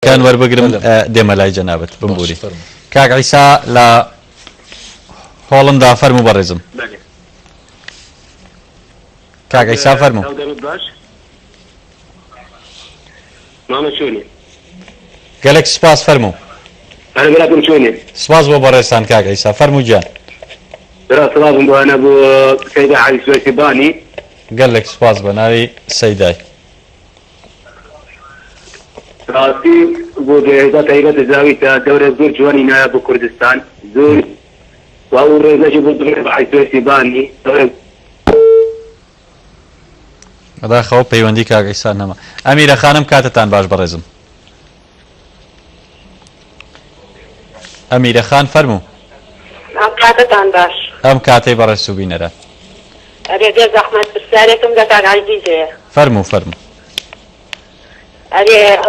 كان وربقرم ديما لاي جنابت بمبوري كاك عيسى لا هولندا فرمو برزم كاك عيسى فرمو ماما شوني قالك سباس فرمو انا بلاكم شوني سباس بو برزان كاك عيسى فرمو جان ترى صلاه بو انا ابو سيدة علي سويسباني قال لك سباس بناري سيداي راسي بود إذا تيجي تزاوي دورة زور جواني نايا بكردستان زور وأول رئيس بود بعيسوي سيباني هذا خو بيوندي كاك عيسى نما أميرة خانم كاتتان باش برزم أميرة خان فرمو كاتتان باش أم كاتي برسو بينرا أريد زحمة بالسالكم دكاك عزيزة فرمو أريد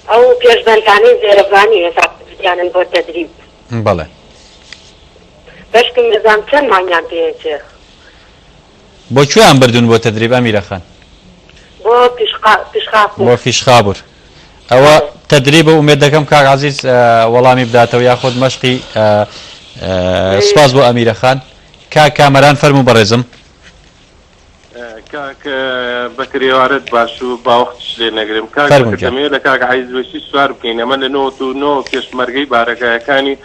أو بيشبان كاني زيرفاني يعني بو تدريب بله باش كم نظام كان معنى بيجي بو شو عم بردون بو تدريب أميرة خان بو فيش خابر أو تدريب ومدكم كاك عزيز والله بداته وياخذ مشقي سباس بو أميرة خان كامران فرمو برزم كاك بكري وارد باشو باوقتش لي نقرم كاك بكتميلة كاك عايز وشي سوار بكينا من نو كيش مرقي باركا كاني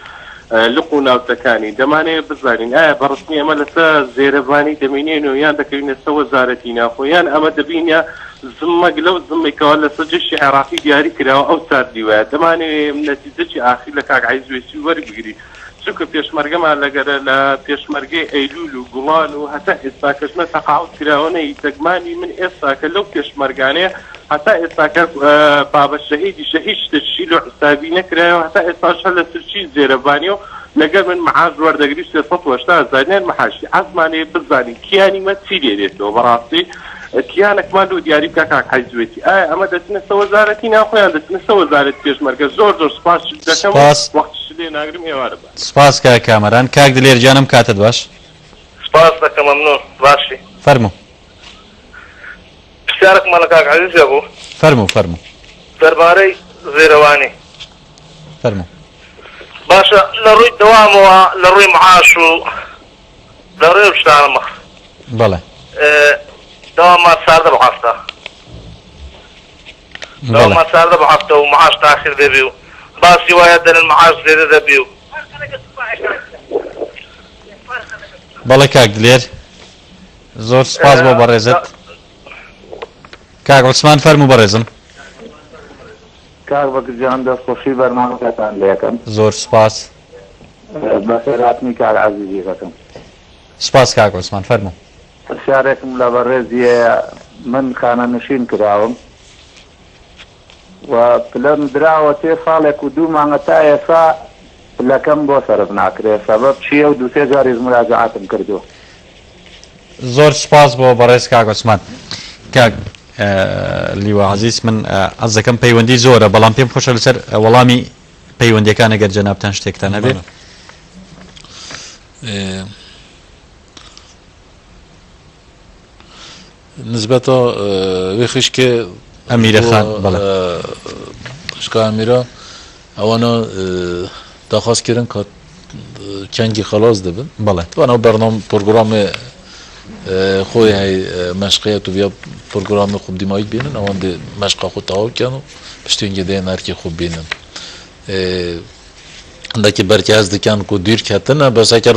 لقونا وتكاني دماني بزارين برسمي اما لسا زيرباني دمينينو يان دكرين سوى زارتينا خويان اما دبينيا زمك لو زمك ولا سجش عراقي دياري كراو او سار ديوا دماني من نتيجة اخي لكاك عايز وشي ور بقري شوك بيشمرقه ما لا بيشمرقه ايلول وقلان وحتى اساكش ما تقاعد كراوني تقماني من اساك لو بيشمرقانه حتى اساك بابا الشهيد تشيلو حسابينه كراو حتى اساش هلا ترشي زيربانيو لقى من معاذ وردقري سطوه اشتا زانين محاشي عزماني بزاني كياني ما تسيدي ديتو براسي كيانك مالو دياري كاكاك حيزويتي اما دتنا سوى زارتينا اخويا دتنا سوى زارت بيشمرقه زور سباس وقت شلي ناقرم يوارب سپاس كاك كامران كاك دلير جانم كاتت باش سپاس لك ممنون باشي فرمو بشارك مالكاك عزيز يا ابو فرمو درباري زيرواني فرمو باشا لروي دوام لروي معاش لروي بشتغل مخ بله دوام ما صار بحفته دوام ما صار بحفته ومعاش تاخير بيبيو باس روايات المعاش زي بيو بله كاك دلير زور سپاس بو برزت كاك عثمان فرمو برزم كاك بك جان دست خوشی برنامه کتان لیکن زور سپاس بخیراتنی كاك عزیزی کتن سپاس كاك عثمان فرمو شاركم لبرزي من خانه نشين كراهم وبلم دراوتي صالك ودوم عن تايسا لكم بوصر بناكري سبب شيء ودوسي جاري مراجعات كردو زور سپاس بو برز كاك عثمان كاك لیوا عزیز من ئەزەکەم پەیوەندی زۆرە بەڵام پێم خۆشە لەسەر وەڵامی پەیوەندیەکان ئەگەر جەنابتان شتێکتان هەبێت نسبەتە وێ خشکێ ئەمیرە خان بەڵێ خشکە ئەمیرە ئەوانە داخواستکردن کە کەنگی خەلاص دەبن بەڵێ توانەوە بەرنامە پرۆگرامێ خۆی هەی مەشقەیە و بیا پرۆگرامی خوب دیمایی بینن ئەوان دێ مەشقا خۆ تەواو بکەن و پشتێنگە دێن هەرکی خوب بینن هەندێکی بەرکی هەست دەکەن و دوور کەتنە بەس ئەگەر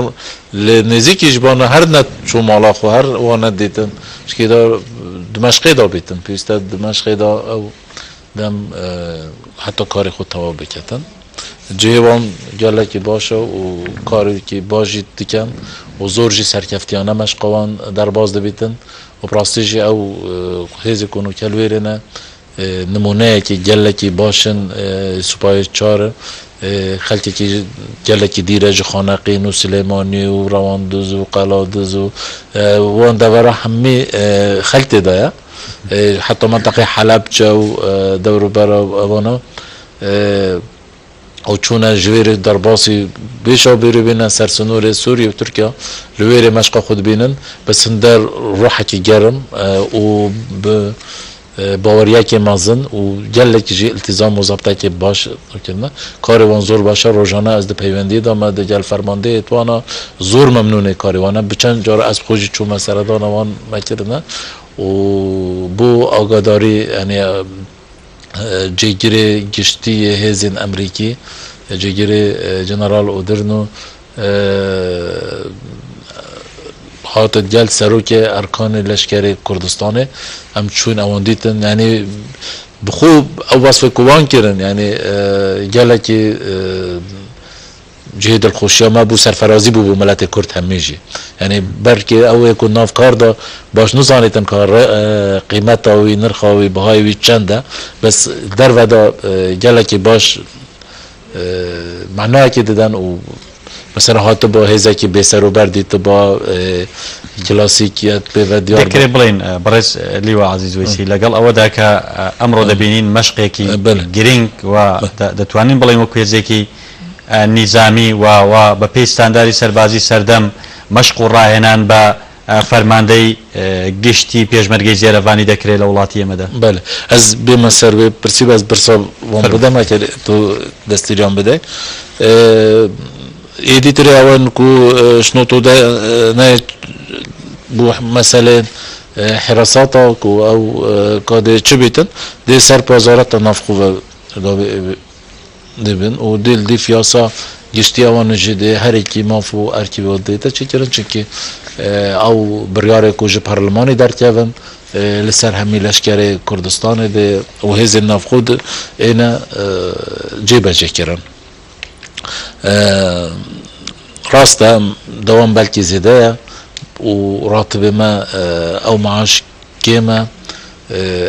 لە نزیکیش بانە هەر نەچوو ماڵا خۆ هەر وانە دێتن شتێدا دمەشقێدا بێتن پێویستە دمەشقێدا ئەو دەم حتا کاری خۆ تەواو بکەتن جێوان gelekî baş e û karێkî baş jî dikin û zor jî serkeftiyane meşqawan derbas dibîtin û rastî jî ew hêzê konûkelwêrê ne nimuneyekî gelekî baş in supayê çar e xelkekî gelekî dîre ji xaneqîn û Silêmanî û Rewandiz û Qeladiz û wan devera hemî xelk tê de ye heta menteqê Helepçe û dewrûbera ewana او چون جویر درباسی بیشا بیرو بینن سرسنور سوریه و ترکیه لویر مشق خود بینن بس هندر روحکی گرم و باوریه که مازن و جلک جی التزام و ضبطه که باش کنه کاروان زور باشه روزانه از د پیوندی دامه د جل فرمانده اتوانا زور ممنونه کاروانه بچند جار از خوشی چوم سردان وان مکرنه و بو آگاداری یعنی جگیری گشتی هزین امریکی جگیری جنرال اودرنو حاطت جل سروک ارکان لشکر کردستانه هم چون اوان دیتن یعنی بخوب او وصف کوان کرن یعنی جله که جهد الخوشی ما بو سرفرازی بو ملت کرد همیجی یعنی برکه او یکون نافکار دا باش نزانیتن که قیمت اوی نرخ اوی بهای وی چنده بس در ودا جله که باش معنی که دیدن و مثلا هات با هزا که بسر و بردیت با کلاسیکیت به دیار ذكري بلين برز لواء عزيز ويسي لقال أو ذاك أمر دبينين مشقيكي جرينج ودتوانين بلين وكيزيكي نظامی و با پیستانداری سربازی سردم مشق و راهنان با فرماندهی گشتی پیشمرگی زیروانی دکره لولاتی مده. بله از بیم سر به پرسیب از برسا وان بدم اگر تو دستی جان بده ایدی تری اوان کو شنو تو ده نه بو مثلا حراساتا کو او کاده چه بیتن ده سر پازارت نافخو دبن و دل دی فیاسا گشتی اوان جده هر کی مافو ارکی ولده تا چه کرن چونکه او بریار کوج پارلمانی در کردن لسر همی لشکر کردستان ده و هز نافخود اینا جیبه کرن راسته دوام بلکی زیده و راتب ما او معاش کیما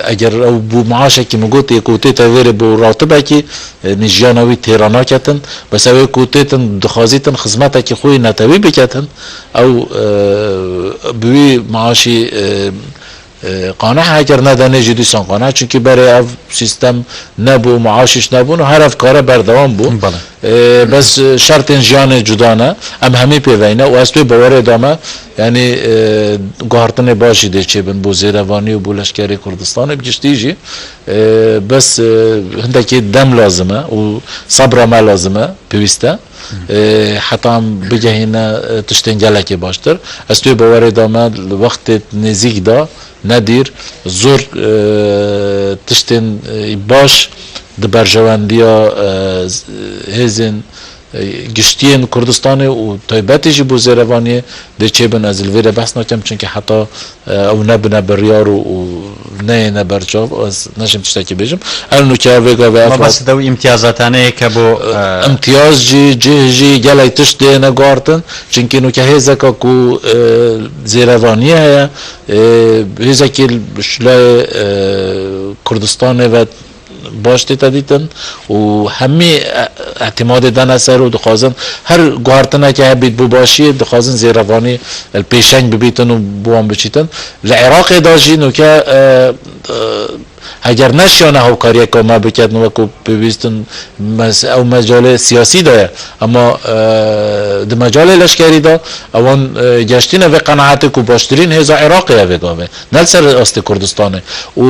اگر او بو معاشه که مگوت یکوتی تاویر بو راتبه که نجیانوی تیرانا کتن بس او یکوتی تن دخوازیتن خدمته که خوی نتوی بکتن او بوی معاشی قانع اگر ندانه جدیسان قانع چونکه برای او سیستم نبو معاشش نبون و هر افکاره بردوام بو بس شرط انجیان جدانه ام همی پیوینه و از توی باور ادامه یعنی گوهرتن باشی ده چه بن بو زیروانی و بو لشکری کردستان بجشتی جی بس هندکی دم لازمه و صبر ما لازمه پیوسته حتی هم بجهینه تشتنگله که باشتر از توی باور ادامه وقت نزیک دا ندیر زور تشتن باش د برجواندیا هزین گشتین کردستان و تایبتیجی بو زیروانی ده چه بن از الویر بحث نکم چونکه حتی او نبنه بریار و نه نبرجاب از نشم تشتاکی بیجم الانو که ویگا و افراد بس دو امتیازاتانه که بو امتیاز جی گلای تشتی نگارتن چونکه نو که هزکا کو زیروانی هیا هزکی شلای کردستان و باشتی تدیتن و همی اعتماد دن اثر و دخوازن هر گوهرتنه که بید بو باشی دخوازن زیروانی الپیشنگ ببیتن و بوان بچیتن لعراق داشین و که اگر نشانه هاوکاریه که ما بکردن و که ببیستن او مجال سیاسی داره اما ده مجال لشکری دا اوان گشتین و قناعت که باشترین هزا عراقی اوگاوه نل سر است کردستانه و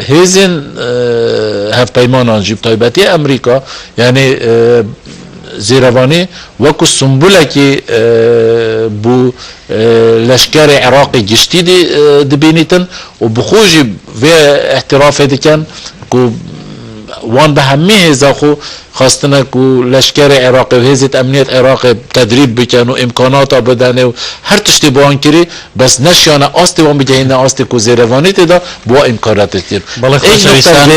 هزین هف پیمان آنجیب تایبتی امریکا یعنی زیروانی وکو سنبوله که بو لشکر عراقی گشتی دبینیتن و بخوجی و احتراف دیکن که وان به همه هزا خو خواستنه که لشکر عراقی و هزت امنیت عراقی تدریب بکن و امکانات بدنه و هر تشتی بوان کری بس نشانه آستی وان بجهینه آستی که زیروانی تیدا بوا امکانات تیر